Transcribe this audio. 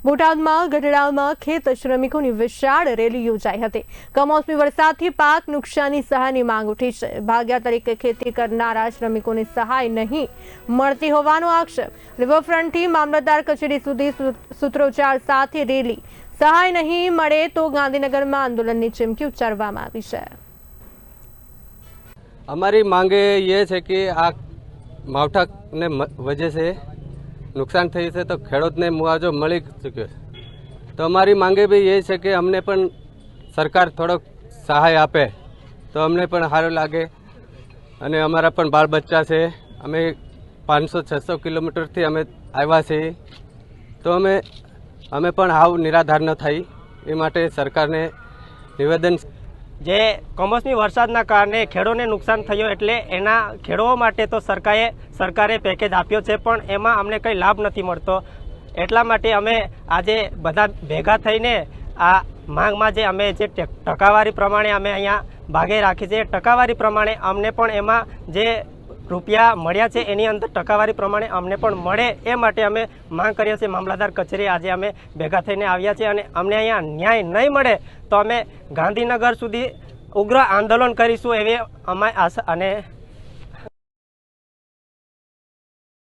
બોટાદમાં ગઢડામાં ખેત શ્રમિકોની વિશાળ રેલી યોજાઈ હતી। કમોસમી વરસાદથી પાક નુકસાની સહાયની માંગ ઉઠી છે। ભાગ્યા તરીકે ખેતી કરનારા શ્રમિકોને સહાય નહીં મળતી હોવાનો આક્ષેપ। રિવરફ્રન્ટથી મામલતદાર કચેરી સુધી સૂત્રોચ્ચાર સાથે રેલી। સહાય નહીં મળે તો ગાંધીનગરમાં આંદોલનની ચીમકી ઉચ્ચારવામાં આવી છે। हमारी मांगे ये है कि आ मावठा ने वजह से नुकसान थई है तो खेडूत ने मुआवजो मળી चुक्यो है। तो हमारी मांगे भी ये है कि हमने पण सरकार थोड़ो सहाय आपे तो हमने पण सारू लागे अने अमारा पण बाल बच्चा से अमे 500-600 किलोमीटर थी अमे आव्या छे तो अमे पण हाव निराधार न थाय ए माटे सरकारने निवेदन जे कमोसमी वरसादना कारणे खेडूतोने नुकसान थयो एटले एना खेडूतो माटे तो सरकारे पेकेज आप्यो छे पण एमां अमने कई लाभ नथी मळतो। एटला माटे अमे आजे बधा भेगा थईने आ मांगमां जे अमे जे टकावारी प्रमाणे अमे अहींया भागे राखी छे टकावारी प्रमाणे अमने पण एमां जे रूपिया मळ्या छे एनी अंदर टकावारी प्रमाणे अमने पण मळे ए माटे अमे मांग करीए छीए। मामलतदार कचेरी आज अमे भेगा थईने आव्या छीए अने अमने अहींया न्याय नहीं मळे तो अमे गांधीनगर सुधी उग्र आंदोलन करीशुं एवी अमे आशा अने